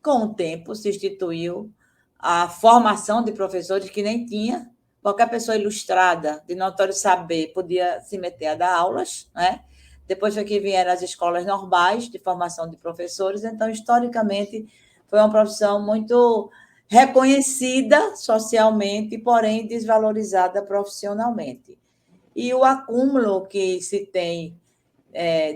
Speaker 2: Com o tempo, se instituiu a formação de professores que nem tinha. Qualquer pessoa ilustrada, de notório saber, podia se meter a dar aulas, né? Depois foi que vieram as escolas normais de formação de professores. Então, historicamente, foi uma profissão muito reconhecida socialmente, porém desvalorizada profissionalmente. E o acúmulo que se tem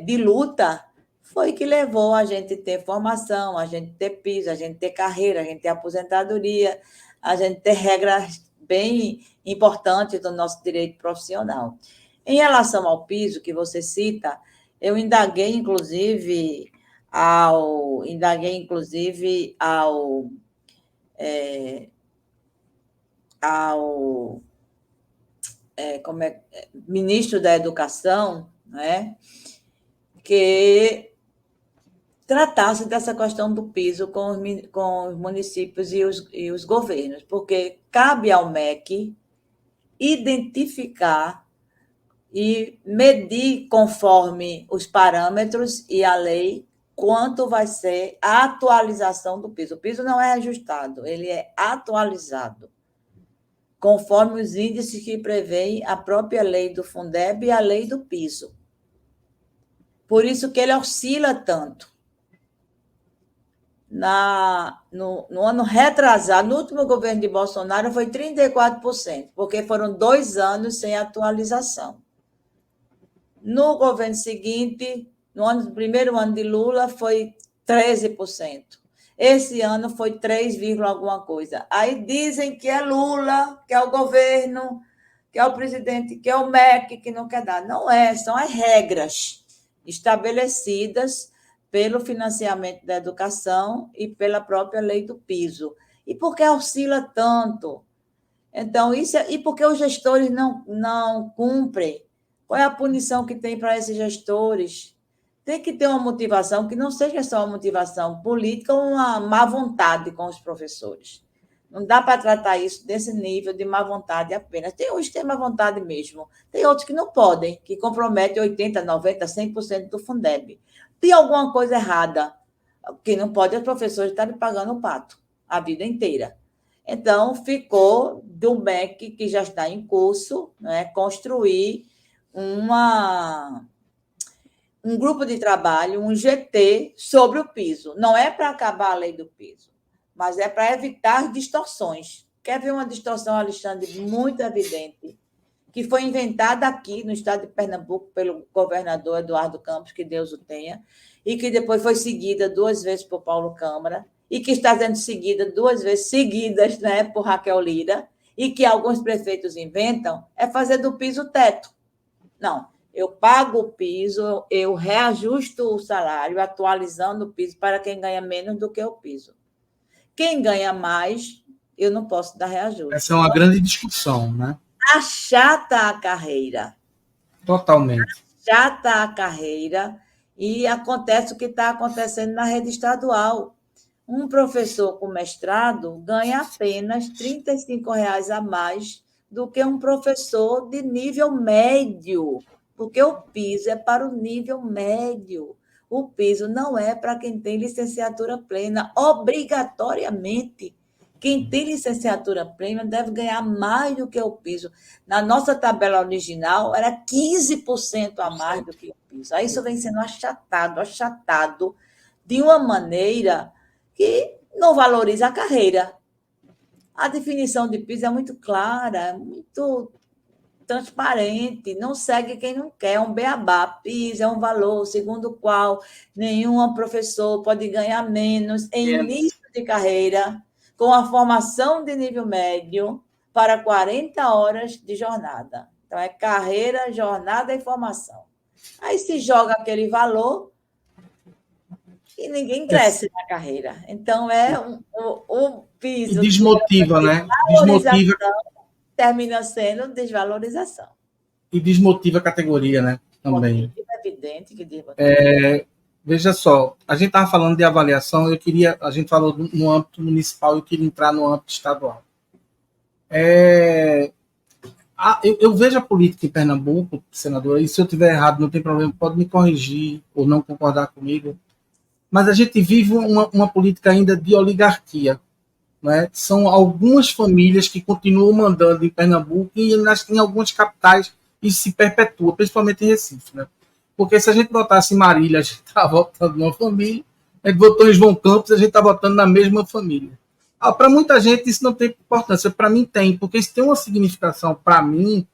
Speaker 2: de luta foi que levou a gente ter formação, a gente ter piso, a gente ter carreira, a gente ter aposentadoria, a gente ter regras bem importantes do nosso direito profissional. Em relação ao piso que você cita, eu indaguei, inclusive, ao ministro da Educação, né, que tratasse dessa questão do piso com os municípios e os governos, porque cabe ao MEC identificar e medir conforme os parâmetros e a lei quanto vai ser a atualização do piso. O piso não é ajustado, ele é atualizado conforme os índices que prevêem a própria lei do Fundeb e a lei do piso. Por isso que ele oscila tanto. No ano retrasado, no último governo de Bolsonaro, foi 34%, porque foram 2 anos sem atualização. No governo seguinte, no primeiro ano de Lula, foi 13%. Esse ano foi 3, alguma coisa. Aí dizem que é Lula, que é o governo, que é o presidente, que é o MEC, que não quer dar. Não é, são as regras estabelecidas pelo financiamento da educação e pela própria lei do piso. E por que oscila tanto? Então, e por que os gestores não cumprem? Qual é a punição que tem para esses gestores? Tem que ter uma motivação que não seja só uma motivação política ou uma má vontade com os professores. Não dá para tratar isso desse nível de má vontade apenas. Tem uns que têm má vontade mesmo. Tem outros que não podem, que comprometem 80%, 90%, 100% do Fundeb. Tem alguma coisa errada. Que não pode os professores estarem pagando o pato a vida inteira. Então, ficou do MEC, que já está em curso, né, construir um grupo de trabalho, um GT, sobre o piso. Não é para acabar a lei do piso, mas é para evitar distorções. Quer ver uma distorção, Alexandre, muito evidente, que foi inventada aqui no estado de Pernambuco pelo governador Eduardo Campos, que Deus o tenha, e que depois foi seguida 2 vezes por Paulo Câmara, e que está sendo seguida 2 vezes seguidas, né, por Raquel Lira, e que alguns prefeitos inventam, é fazer do piso teto. Não, eu pago o piso, eu reajusto o salário, atualizando o piso para quem ganha menos do que o piso. Quem ganha mais, eu não posso dar reajuste.
Speaker 1: Essa é uma grande discussão, né?
Speaker 2: Achata a carreira.
Speaker 1: Totalmente.
Speaker 2: Achata a carreira e acontece o que está acontecendo na rede estadual. Um professor com mestrado ganha apenas R$ 35 a mais do que um professor de nível médio, porque o piso é para o nível médio. O piso não é para quem tem licenciatura plena. Obrigatoriamente, quem tem licenciatura plena deve ganhar mais do que o piso. Na nossa tabela original, era 15% a mais do que o piso. Aí isso vem sendo achatado, de uma maneira que não valoriza a carreira. A definição de piso é muito clara, é muito transparente, não segue quem não quer, é um beabá. Piso é um valor segundo o qual nenhum professor pode ganhar menos em início de carreira, com a formação de nível médio, para 40 horas de jornada. Então, é carreira, jornada e formação. Aí se joga aquele valor e ninguém cresce na carreira. Então, é o piso.
Speaker 1: E desmotiva, né? Desmotiva.
Speaker 2: Termina sendo desvalorização.
Speaker 1: E desmotiva a categoria, né? Também.
Speaker 2: É evidente que desmotiva.
Speaker 1: Veja só, a gente estava falando de avaliação, a gente falou no âmbito municipal, eu queria entrar no âmbito estadual. Eu vejo a política em Pernambuco, senadora, e se eu estiver errado, não tem problema, pode me corrigir ou não concordar comigo, mas a gente vive uma política ainda de oligarquia. né? São algumas famílias que continuam mandando em Pernambuco e em algumas capitais isso se perpetua, principalmente em Recife, né? Porque se a gente votasse em Marília, a gente está votando numa família, a gente votou em João Campos, a gente está votando na mesma família. Para muita gente isso não tem importância, para mim tem, porque isso tem uma significação, para mim,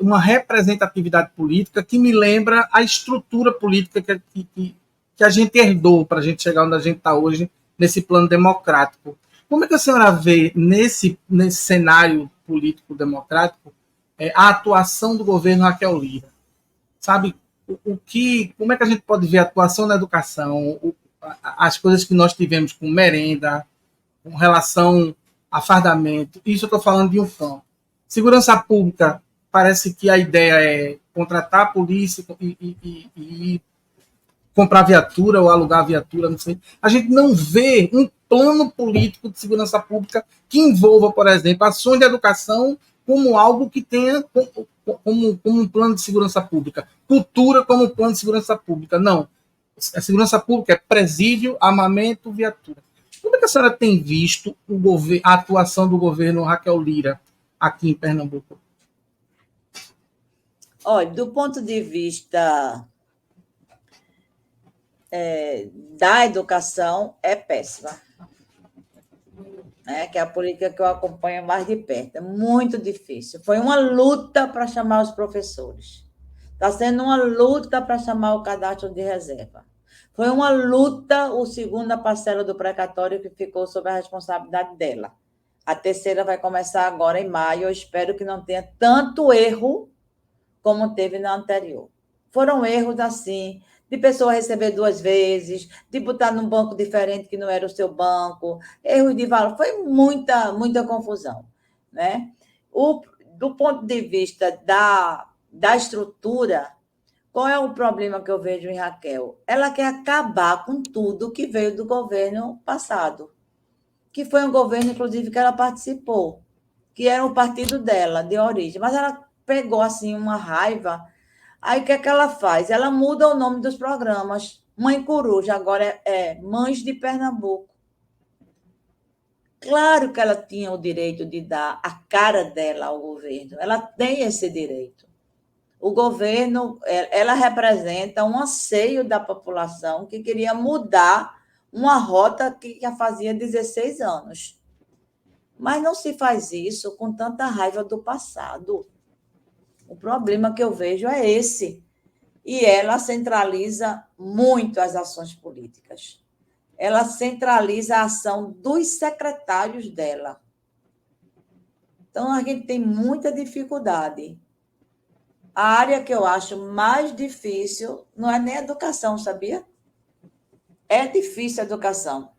Speaker 1: uma representatividade política que me lembra a estrutura política que a gente herdou para a gente chegar onde a gente está hoje, nesse plano democrático. Como é que a senhora vê nesse cenário político democrático a atuação do governo Raquel Lira? Sabe, como é que a gente pode ver a atuação na educação, as coisas que nós tivemos com merenda, com relação a fardamento, isso eu estou falando de um campo. Segurança pública, parece que a ideia é contratar a polícia e comprar viatura ou alugar viatura, não sei. A gente não vê um plano político de segurança pública que envolva, por exemplo, ações de educação como algo que tenha como um plano de segurança pública, cultura como plano de segurança pública. Não. A segurança pública é presídio, armamento, viatura. Como é que a senhora tem visto a atuação do governo Raquel Lira aqui em Pernambuco?
Speaker 2: Olha, do ponto de vista da educação, é péssima. Que é a política que eu acompanho mais de perto. É muito difícil. Foi uma luta para chamar os professores. Está sendo uma luta para chamar o cadastro de reserva. Foi uma luta a segunda parcela do precatório que ficou sob a responsabilidade dela. A terceira vai começar agora em maio. Eu espero que não tenha tanto erro como teve na anterior. Foram erros assim, de pessoa receber 2 vezes, de botar num banco diferente que não era o seu banco, erros de valor, foi muita confusão, né? Do ponto de vista da estrutura, qual é o problema que eu vejo em Raquel? Ela quer acabar com tudo que veio do governo passado, que foi um governo, inclusive, que ela participou, que era o partido dela, de origem, mas ela pegou, assim, uma raiva. Aí, o que é que ela faz? Ela muda o nome dos programas. Mãe Coruja, agora é Mães de Pernambuco. Claro que ela tinha o direito de dar a cara dela ao governo. Ela tem esse direito. O governo, ela representa um anseio da população que queria mudar uma rota que já fazia 16 anos. Mas não se faz isso com tanta raiva do passado. O problema que eu vejo é esse. E ela centraliza muito as ações políticas. Ela centraliza a ação dos secretários dela. Então, a gente tem muita dificuldade. A área que eu acho mais difícil não é nem a educação, sabia? É difícil a educação.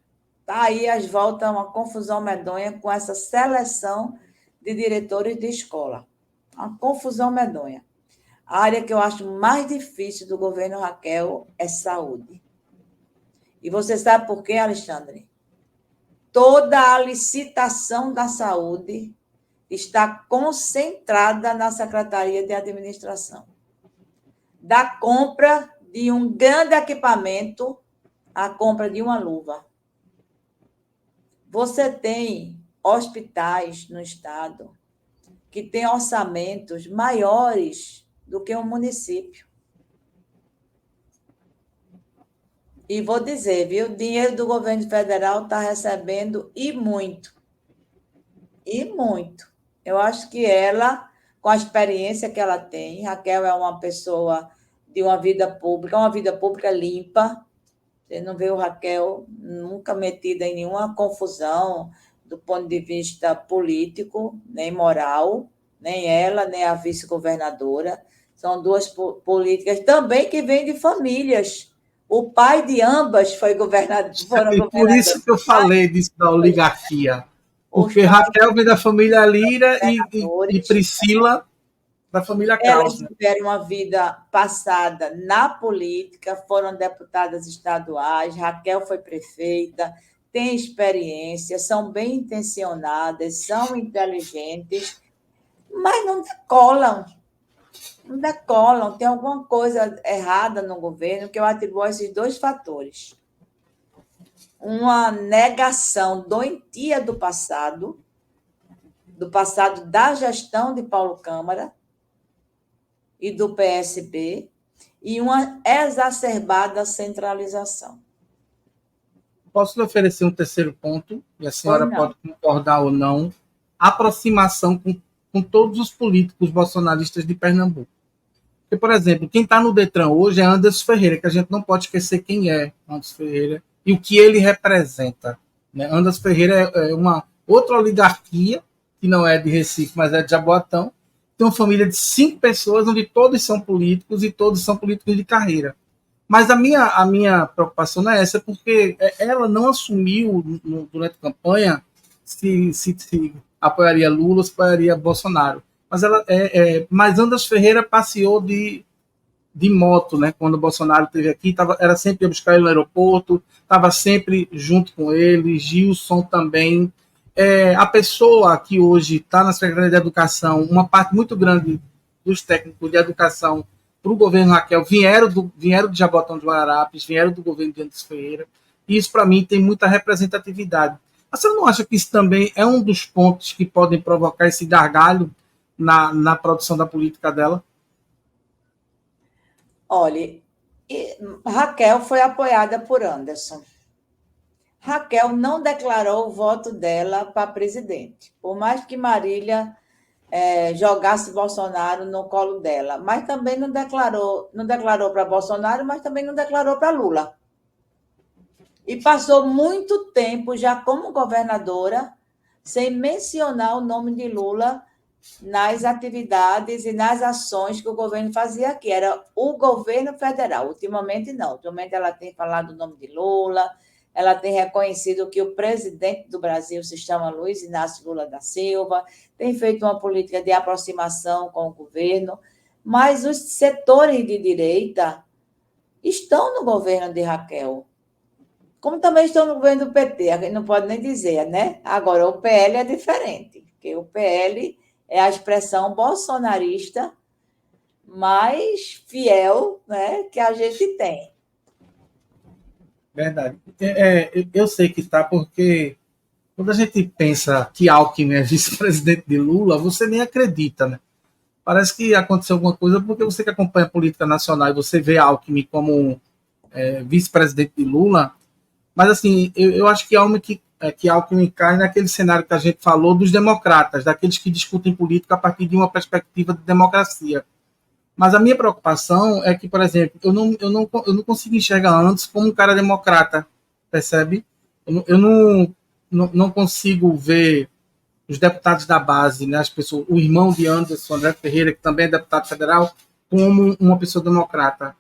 Speaker 2: Está aí às voltas uma confusão medonha com essa seleção de diretores de escola. Uma confusão medonha. A área que eu acho mais difícil do governo Raquel é saúde. E você sabe por quê, Alexandre? Toda a licitação da saúde está concentrada na Secretaria de Administração. Da compra de um grande equipamento à compra de uma luva. Você tem hospitais no estado que têm orçamentos maiores do que um município. E vou dizer, viu? O dinheiro do governo federal está recebendo e muito. E muito. Eu acho que ela, com a experiência que ela tem, Raquel é uma pessoa de uma vida pública limpa. Você não vê o Raquel nunca metida em nenhuma confusão do ponto de vista político, nem moral, nem ela, nem a vice-governadora. São 2 políticas também que vêm de famílias. O pai de ambas foram governadores.
Speaker 1: Por isso que eu falei disso da oligarquia. Porque Raquel vem da família Lira e Priscila da família Kraus.
Speaker 2: Elas tiveram uma vida passada na política, foram deputadas estaduais, Raquel foi prefeita, tem experiência, são bem intencionadas, são inteligentes, mas não decolam. Não decolam. Tem alguma coisa errada no governo que eu atribuo a esses 2 fatores. uma negação doentia do passado da gestão de Paulo Câmara e do PSB, e uma exacerbada centralização.
Speaker 1: Posso lhe oferecer um terceiro ponto, e a senhora
Speaker 2: Pois não.
Speaker 1: pode concordar ou não, aproximação com todos os políticos bolsonaristas de Pernambuco. Porque, por exemplo, quem está no Detran hoje é Anderson Ferreira, que a gente não pode esquecer quem é Anderson Ferreira e o que ele representa. Né? Anderson Ferreira é uma outra oligarquia, que não é de Recife, mas é de Jaboatão. Tem uma família de 5 pessoas, onde todos são políticos e todos são políticos de carreira. Mas a minha preocupação não é essa, porque ela não assumiu durante a campanha se apoiaria Lula, se apoiaria Bolsonaro. Mas Anderson Ferreira passeou de moto, né? Quando o Bolsonaro esteve aqui, era sempre ir buscar ele no aeroporto, estava sempre junto com ele, Gilson também. A pessoa que hoje está na Secretaria de Educação, uma parte muito grande dos técnicos de educação para o governo Raquel vieram de Jabotão de Guararapes, vieram do governo de Anderson Ferreira, e isso, para mim, tem muita representatividade. Mas você não acha que isso também é um dos pontos que podem provocar esse gargalho na produção da política dela?
Speaker 2: Olha, Raquel foi apoiada por Anderson. Raquel não declarou o voto dela para presidente, por mais que Marília jogasse Bolsonaro no colo dela, mas também não declarou para Bolsonaro, mas também não declarou para Lula. E passou muito tempo já como governadora sem mencionar o nome de Lula nas atividades e nas ações que o governo fazia aqui. Era o governo federal. Ultimamente, não. Ultimamente, ela tem falado o nome de Lula, ela tem reconhecido que o presidente do Brasil se chama Luiz Inácio Lula da Silva, tem feito uma política de aproximação com o governo, mas os setores de direita estão no governo de Raquel, como também estão no governo do PT, a gente não pode nem dizer, né? Agora, o PL é diferente, porque o PL é a expressão bolsonarista mais fiel, né, que a gente tem.
Speaker 1: Verdade. Eu sei que está, porque quando a gente pensa que Alckmin é vice-presidente de Lula, você nem acredita, né? Parece que aconteceu alguma coisa, porque você que acompanha a política nacional e você vê Alckmin como vice-presidente de Lula, mas assim, eu acho que Alckmin cai naquele cenário que a gente falou dos democratas, daqueles que discutem política a partir de uma perspectiva de democracia. Mas a minha preocupação é que, por exemplo, eu não consigo enxergar antes como um cara democrata, percebe? Eu não consigo ver os deputados da base, né, as pessoas, o irmão de Anderson, André Ferreira, que também é deputado federal, como uma pessoa democrata.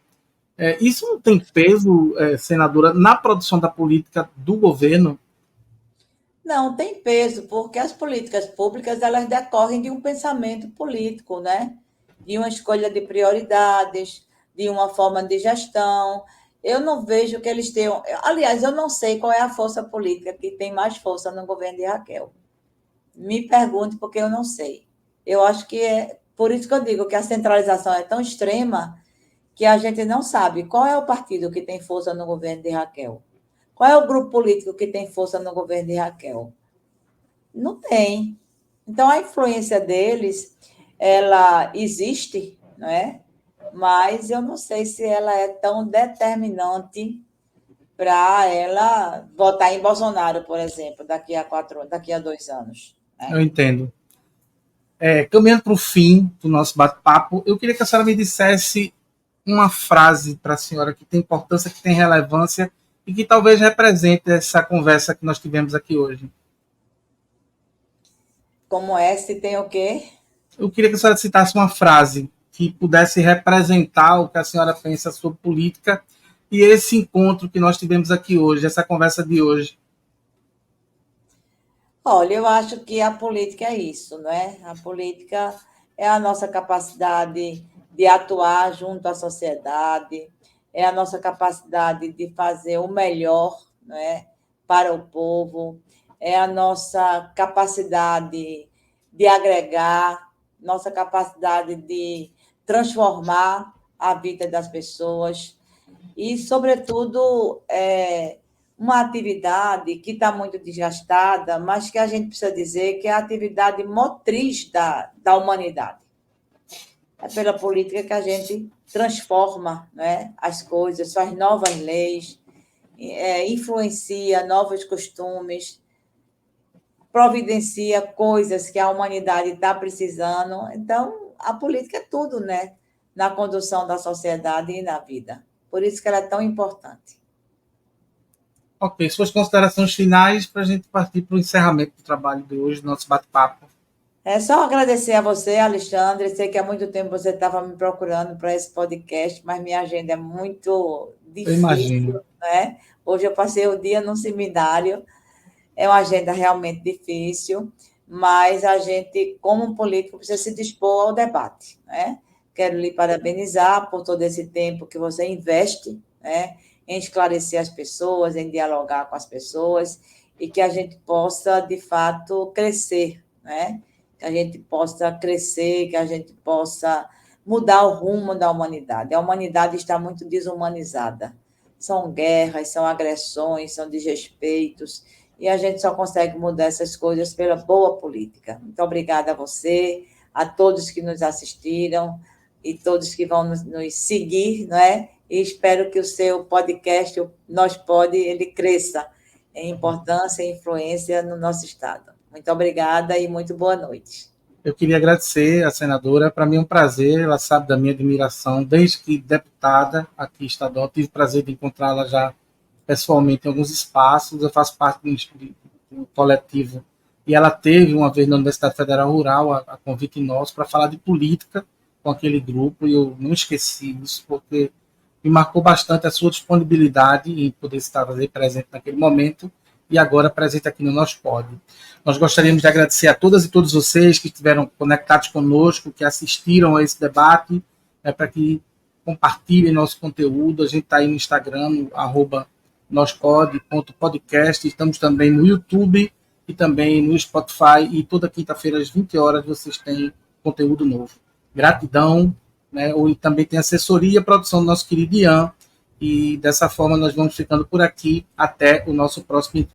Speaker 1: Isso não tem peso, senadora, na produção da política do governo?
Speaker 2: Não, tem peso, porque as políticas públicas elas decorrem de um pensamento político, né? De uma escolha de prioridades, de uma forma de gestão. Eu não vejo que eles tenham. Aliás, eu não sei qual é a força política que tem mais força no governo de Raquel. Me pergunte, porque eu não sei. Eu acho que é por isso que eu digo que a centralização é tão extrema que a gente não sabe qual é o partido que tem força no governo de Raquel. Qual é o grupo político que tem força no governo de Raquel? Não tem. Então, a influência deles, ela existe, não é? Mas eu não sei se ela é tão determinante para ela votar em Bolsonaro, por exemplo, daqui a 2 anos.
Speaker 1: Eu
Speaker 2: Né?
Speaker 1: entendo. Caminhando para o fim do nosso bate-papo, eu queria que a senhora me dissesse uma frase para a senhora que tem importância, que tem relevância e que talvez represente essa conversa que nós tivemos aqui hoje.
Speaker 2: Como é, se tem o quê?
Speaker 1: Eu queria que a senhora citasse uma frase que pudesse representar o que a senhora pensa sobre política e esse encontro que nós tivemos aqui hoje, essa conversa de hoje.
Speaker 2: Olha, eu acho que a política é isso, não é? A política é a nossa capacidade de atuar junto à sociedade, é a nossa capacidade de fazer o melhor, não é? Para o povo, é a nossa capacidade de agregar, nossa capacidade de transformar a vida das pessoas e, sobretudo, uma atividade que está muito desgastada, mas que a gente precisa dizer que é a atividade motriz da humanidade. É pela política que a gente transforma, né, as coisas, faz novas leis, influencia novos costumes, providencia coisas que a humanidade está precisando. Então, a política é tudo, né, na condução da sociedade e na vida. Por isso que ela é tão importante.
Speaker 1: Ok, suas considerações finais para a gente partir para o encerramento do trabalho de hoje, do nosso bate-papo.
Speaker 2: É só agradecer a você, Alexandre. Sei que há muito tempo você estava me procurando para esse podcast, mas minha agenda é muito
Speaker 1: Eu imagino.
Speaker 2: difícil, né? Hoje eu passei o dia num seminário, é uma agenda realmente difícil, mas a gente, como um político, precisa se dispor ao debate, né? Quero lhe parabenizar por todo esse tempo que você investe, né, em esclarecer as pessoas, em dialogar com as pessoas, e que a gente possa, de fato, crescer, né? Que a gente possa crescer, que a gente possa mudar o rumo da humanidade. A humanidade está muito desumanizada. São guerras, são agressões, são desrespeitos, e a gente só consegue mudar essas coisas pela boa política. Muito obrigada a você, a todos que nos assistiram e todos que vão nos seguir, não é? E espero que o seu podcast, o Nós Pode, ele cresça em importância e influência no nosso Estado. Muito obrigada e muito boa noite.
Speaker 1: Eu queria agradecer a senadora, para mim é um prazer, ela sabe da minha admiração, desde que deputada aqui estadual, tive o prazer de encontrá-la já pessoalmente em alguns espaços, eu faço parte do coletivo, e ela teve uma vez na Universidade Federal Rural, a convite nosso, para falar de política com aquele grupo, e eu não esqueci isso, porque me marcou bastante a sua disponibilidade em poder estar presente naquele momento, e agora presente aqui no Nós Pode. Nós gostaríamos de agradecer a todas e todos vocês que estiveram conectados conosco, que assistiram a esse debate, para que compartilhem nosso conteúdo. A gente está aí no Instagram, no @nospod.podcast. Estamos também no YouTube e também no Spotify. E toda quinta-feira, às 20 horas, vocês têm conteúdo novo. Gratidão, né? E também tem assessoria e produção do nosso querido Ian. E dessa forma nós vamos ficando por aqui. Até o nosso próximo encontro.